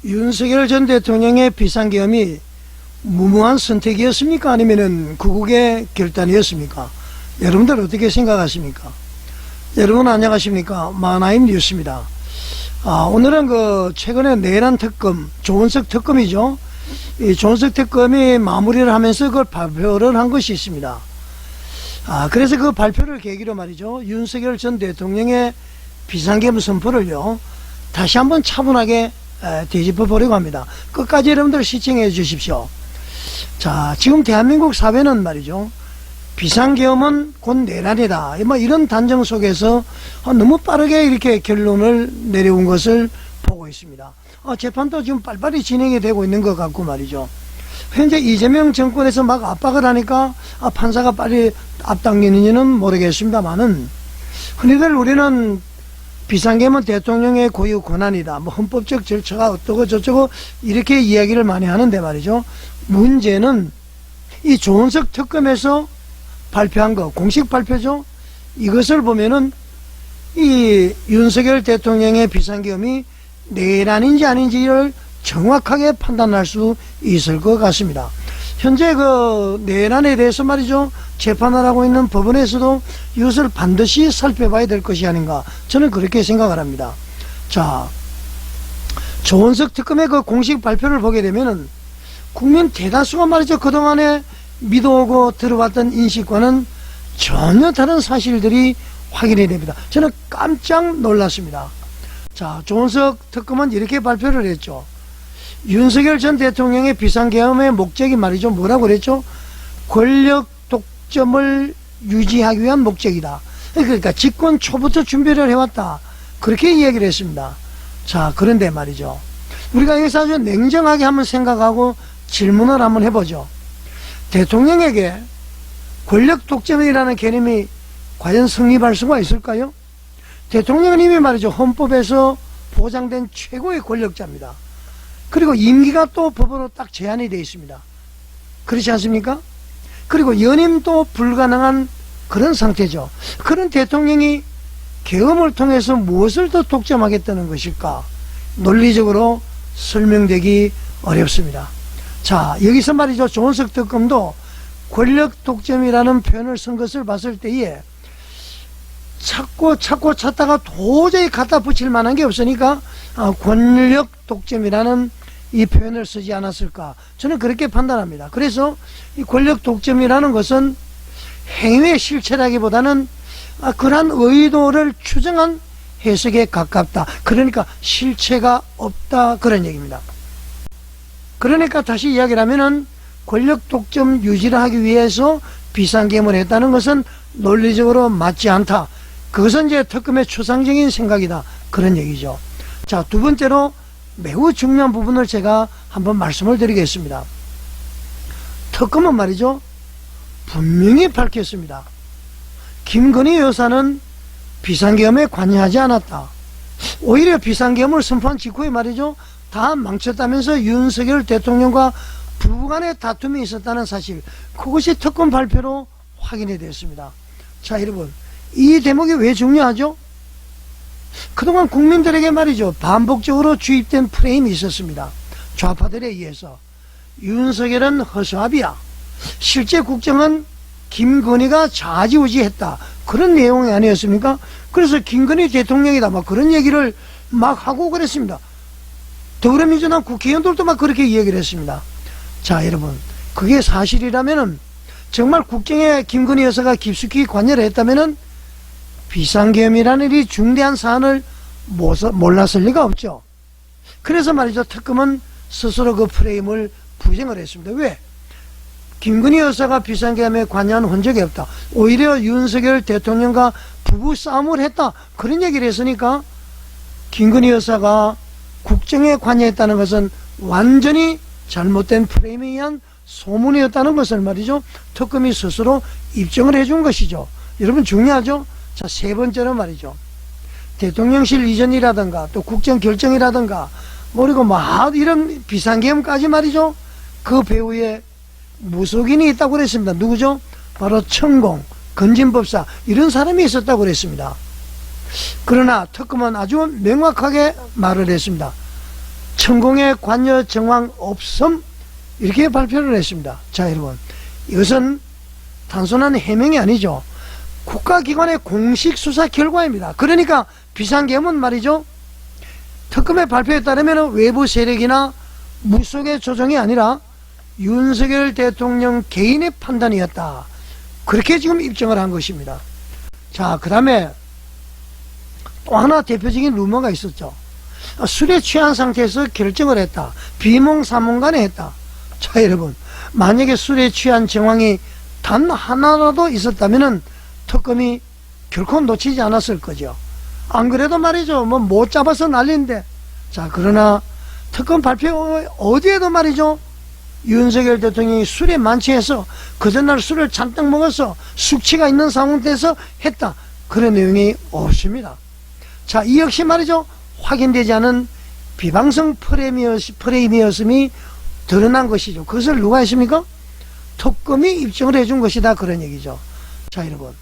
윤석열 전 대통령의 비상계엄이 무모한 선택이었습니까? 아니면은 구국의 결단이었습니까? 여러분들 어떻게 생각하십니까? 여러분 안녕하십니까? 마나임 뉴스입니다. 오늘은 최근에 내란 특검, 조은석 특검이죠. 이 조은석 특검이 마무리를 하면서 그걸 발표를 한 것이 있습니다. 그래서 그 발표를 계기로 말이죠. 윤석열 전 대통령의 비상계엄 선포를요, 다시 한번 차분하게 되짚어 보려고 합니다. 끝까지 여러분들 시청해 주십시오. 자, 지금 대한민국 사회는 말이죠, 비상계엄은 곧 내란이다, 이런 단정 속에서 너무 빠르게 이렇게 결론을 내려온 것을 보고 있습니다. 재판도 지금 빨리빨리 진행이 되고 있는 것 같고 말이죠. 현재 이재명 정권에서 막 압박을 하니까 판사가 빨리 앞당기는지는 모르겠습니다만은, 흔히들 우리는 비상계엄은 대통령의 고유 권한이다, 헌법적 절차가 어떠고 저쩌고 이렇게 이야기를 많이 하는데 말이죠, 문제는 이 조은석 특검에서 발표한 거, 공식 발표죠. 이것을 보면은 이 윤석열 대통령의 비상계엄이 내란인지 아닌지를 정확하게 판단할 수 있을 것 같습니다. 현재 내란에 대해서 말이죠, 재판을 하고 있는 법원에서도 이것을 반드시 살펴봐야 될 것이 아닌가, 저는 그렇게 생각을 합니다. 자, 조은석 특검의 공식 발표를 보게 되면은 국민 대다수가 말이죠, 그동안에 믿어오고 들어왔던 인식과는 전혀 다른 사실들이 확인이 됩니다. 저는 깜짝 놀랐습니다. 자, 조은석 특검은 이렇게 발표를 했죠. 윤석열 전 대통령의 비상계엄의 목적이 말이죠, 뭐라고 그랬죠? 권력 독점을 유지하기 위한 목적이다. 그러니까 집권 초부터 준비를 해왔다, 그렇게 이야기를 했습니다. 자, 그런데 말이죠, 우리가 여기서 아주 냉정하게 한번 생각하고 질문을 한번 해보죠. 대통령에게 권력 독점이라는 개념이 과연 성립할 수가 있을까요? 대통령은 이미 말이죠, 헌법에서 보장된 최고의 권력자입니다. 그리고 임기가 또 법으로 딱 제한이 되어 있습니다. 그렇지 않습니까? 그리고 연임도 불가능한 그런 상태죠. 그런 대통령이 계엄을 통해서 무엇을 더 독점하겠다는 것일까? 논리적으로 설명되기 어렵습니다. 자, 여기서 말이죠, 조은석 특검도 권력 독점이라는 표현을 쓴 것을 봤을 때에 찾고 찾다가 도저히 갖다 붙일 만한 게 없으니까 권력 독점이라는 이 표현을 쓰지 않았을까, 저는 그렇게 판단합니다. 그래서 이 권력 독점이라는 것은 행위의 실체라기보다는 그러한 의도를 추정한 해석에 가깝다, 그러니까 실체가 없다, 그런 얘기입니다. 그러니까 다시 이야기를 하면은 권력 독점 유지를 하기 위해서 비상계엄을 했다는 것은 논리적으로 맞지 않다, 그것은 이제 특검의 추상적인 생각이다, 그런 얘기죠. 자, 두 번째로 매우 중요한 부분을 제가 한번 말씀을 드리겠습니다. 특검은 말이죠, 분명히 밝혔습니다. 김건희 여사는 비상계엄에 관여하지 않았다. 오히려 비상계엄을 선포한 직후에 말이죠, 다 망쳤다면서 윤석열 대통령과 부부간의 다툼이 있었다는 사실, 그것이 특검 발표로 확인이 됐습니다. 자, 여러분, 이 대목이 왜 중요하죠? 그동안 국민들에게 말이죠, 반복적으로 주입된 프레임이 있었습니다. 좌파들에 의해서 윤석열은 허수아비야, 실제 국정은 김건희가 좌지우지했다, 그런 내용이 아니었습니까? 그래서 김건희 대통령이다, 그런 얘기를 막 하고 그랬습니다. 더불어민주당 국회의원들도 막 그렇게 얘기를 했습니다. 자, 여러분, 그게 사실이라면은, 정말 국정에 김건희 여사가 깊숙이 관여를 했다면은 비상계엄이라는 이 중대한 사안을 몰랐을 리가 없죠. 그래서 말이죠, 특검은 스스로 그 프레임을 부정을 했습니다. 왜? 김건희 여사가 비상계엄에 관여한 흔적이 없다, 오히려 윤석열 대통령과 부부 싸움을 했다, 그런 얘기를 했으니까 김건희 여사가 국정에 관여했다는 것은 완전히 잘못된 프레임에 의한 소문이었다는 것을 말이죠, 특검이 스스로 입증을 해준 것이죠. 여러분, 중요하죠? 자, 세 번째로 말이죠, 대통령실 이전이라든가 또 국정결정이라든가 그리고 이런 비상계엄까지 말이죠, 그 배후에 무속인이 있다고 그랬습니다. 누구죠? 바로 천공, 건진법사, 이런 사람이 있었다고 그랬습니다. 그러나 특검은 아주 명확하게 말을 했습니다. 천공의 관여 정황 없음, 이렇게 발표를 했습니다. 자, 여러분, 이것은 단순한 해명이 아니죠. 국가기관의 공식 수사 결과입니다. 그러니까 비상계엄은 말이죠, 특검의 발표에 따르면 외부 세력이나 무속의 조정이 아니라 윤석열 대통령 개인의 판단이었다, 그렇게 지금 입증을 한 것입니다. 자, 그 다음에 또 하나 대표적인 루머가 있었죠. 술에 취한 상태에서 결정을 했다, 비몽사몽간에 했다. 자, 여러분, 만약에 술에 취한 정황이 단 하나라도 있었다면 특검이 결코 놓치지 않았을 거죠. 안 그래도 말이죠, 뭐 못 잡아서 난리인데. 자, 그러나 특검 발표 어디에도 말이죠, 윤석열 대통령이 술에 만취해서 그 전날 술을 잔뜩 먹어서 숙취가 있는 상태에서 했다, 그런 내용이 없습니다. 자, 이 역시 말이죠, 확인되지 않은 비방성 프레임이었음이 드러난 것이죠. 그것을 누가 했습니까? 특검이 입증을 해준 것이다, 그런 얘기죠. 자, 여러분,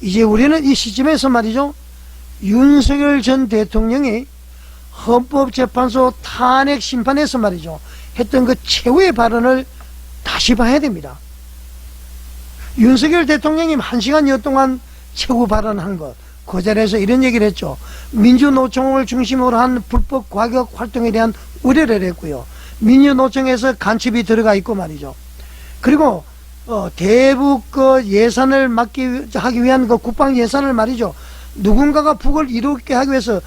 이제 우리는 이 시점에서 말이죠, 윤석열 전 대통령이 헌법재판소 탄핵 심판에서 말이죠, 했던 그 최후의 발언을 다시 봐야 됩니다. 윤석열 대통령이 1시간여 동안 최후 발언한 것, 그 자리에서 이런 얘기를 했죠. 민주노총을 중심으로 한 불법 과격 활동에 대한 우려를 했고요. 민주노총에서 간첩이 들어가 있고 말이죠. 그리고 대북 그 예산을 하기 위한 그 국방 예산을 말이죠, 누군가가 북을 이루게 하기 위해서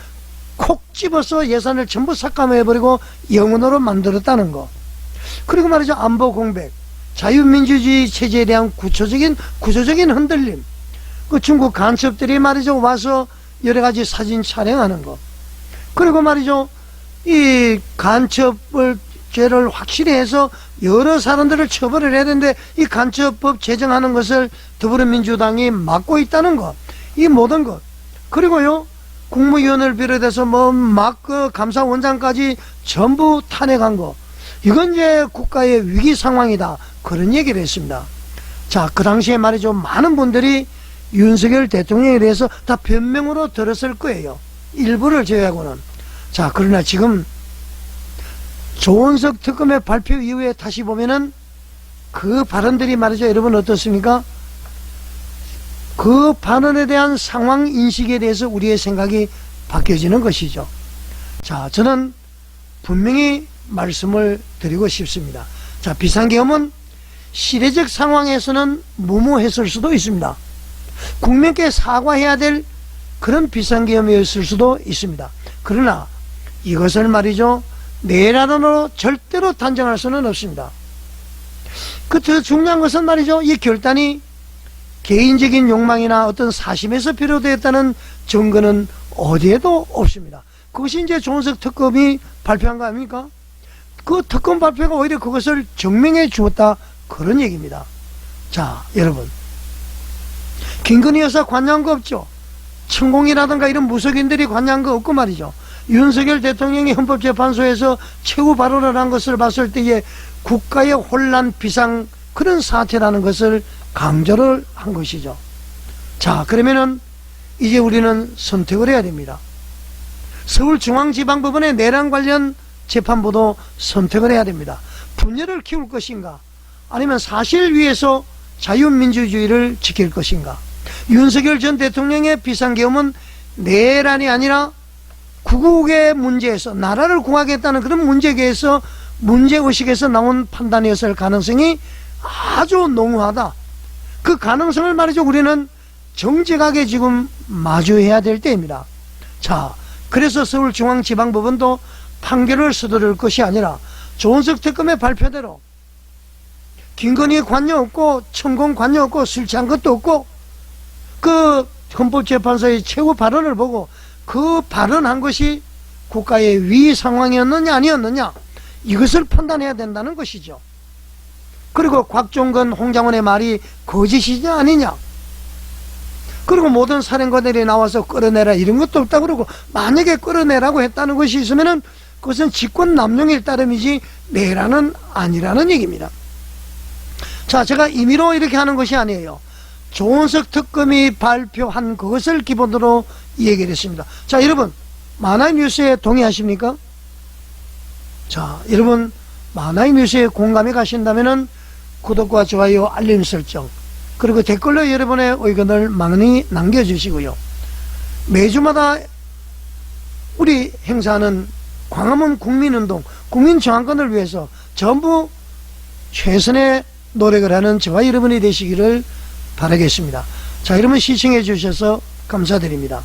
콕 집어서 예산을 전부 삭감해버리고 영원으로 만들었다는 거. 그리고 말이죠, 안보 공백, 자유민주주의 체제에 대한 구조적인 흔들림, 그 중국 간첩들이 말이죠 와서 여러가지 사진 촬영하는 거. 그리고 말이죠, 이 간첩을 죄를 확실히 해서 여러 사람들을 처벌을 해야 되는데 이 간첩법 제정하는 것을 더불어민주당이 막고 있다는 것, 이 모든 것. 그리고요, 국무위원을 비롯해서 그 감사원장까지 전부 탄핵한 거, 이건 이제 국가의 위기 상황이다, 그런 얘기를 했습니다. 자, 그 당시에 말이죠, 많은 분들이 윤석열 대통령에 대해서 다 변명으로 들었을 거예요, 일부를 제외하고는. 자, 그러나 지금 조은석 특검의 발표 이후에 다시 보면은 그 발언들이 말이죠, 여러분 어떻습니까? 그 발언에 대한 상황 인식에 대해서 우리의 생각이 바뀌어지는 것이죠. 자, 저는 분명히 말씀을 드리고 싶습니다. 자, 비상계엄은 시대적 상황에서는 무모했을 수도 있습니다. 국민께 사과해야 될 그런 비상계엄이었을 수도 있습니다. 그러나 이것을 말이죠, 내란으로 절대로 단정할 수는 없습니다. 그 더 중요한 것은 말이죠, 이 결단이 개인적인 욕망이나 어떤 사심에서 비롯되었다는 증거는 어디에도 없습니다. 그것이 이제 조은석 특검이 발표한 거 아닙니까? 그 특검 발표가 오히려 그것을 증명해 주었다, 그런 얘기입니다. 자, 여러분, 김건희 여사 관여한 거 없죠? 천공이라든가 이런 무속인들이 관여한 거 없고 말이죠. 윤석열 대통령이 헌법재판소에서 최후 발언을 한 것을 봤을 때에 국가의 혼란 비상 그런 사태라는 것을 강조를 한 것이죠. 자, 그러면은 이제 우리는 선택을 해야 됩니다. 서울중앙지방법원의 내란 관련 재판부도 선택을 해야 됩니다. 분열을 키울 것인가, 아니면 사실 위에서 자유민주주의를 지킬 것인가. 윤석열 전 대통령의 비상계엄은 내란이 아니라 구국의 문제에서, 나라를 구하겠다는 그런 문제에서, 문제의식에서 나온 판단이었을 가능성이 아주 농후하다. 그 가능성을 말이죠, 우리는 정직하게 지금 마주해야 될 때입니다. 자, 그래서 서울중앙지방법원도 판결을 서두를 것이 아니라 조은석 특검의 발표대로 김건희 관여 없고 천공 관여 없고 술 취한 것도 없고 그 헌법재판소의 최후 발언을 보고 그 발언한 것이 국가의 위기 상황이었느냐 아니었느냐, 이것을 판단해야 된다는 것이죠. 그리고 곽종건, 홍장원의 말이 거짓이냐 아니냐, 그리고 모든 사령관들이 나와서 끌어내라 이런 것도 없다 그러고, 만약에 끌어내라고 했다는 것이 있으면은 그것은 직권남용일 따름이지 내란은 아니라는 얘기입니다. 자, 제가 임의로 이렇게 하는 것이 아니에요. 조은석 특검이 발표한 그것을 기본으로 얘기를 했습니다. 자, 여러분, 만화뉴스에 동의하십니까? 자, 여러분 만화의 뉴스에 공감이 가신다면은 구독과 좋아요, 알림 설정, 그리고 댓글로 여러분의 의견을 많이 남겨주시고요. 매주마다 우리 행사는 광화문 국민운동, 국민정안권을 위해서 전부 최선의 노력을 하는 저와 여러분이 되시기를 바라겠습니다. 자, 여러분 시청해 주셔서 감사드립니다.